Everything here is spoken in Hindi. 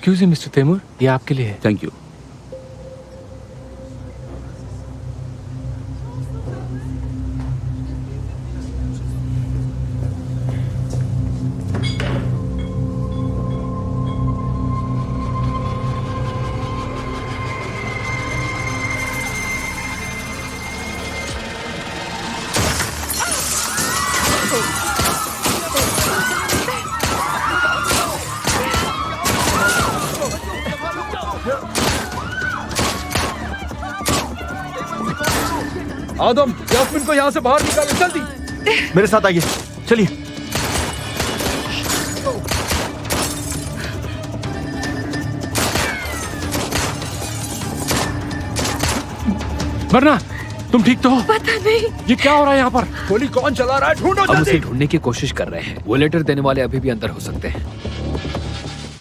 एक्सक्यूज मी मिस्टर तैमूर, ये आपके लिए है। Thank you. आदम, यास्मीन को यहाँ से बाहर निकालो जल्दी। मेरे साथ आइए, चलिए। वरना तुम ठीक तो हो? पता नहीं ये क्या हो रहा है यहाँ पर? गोली कौन चला रहा है? ढूंढो हम जल्दी। उसे ढूंढने की कोशिश कर रहे हैं। वो लेटर देने वाले अभी भी अंदर हो सकते हैं।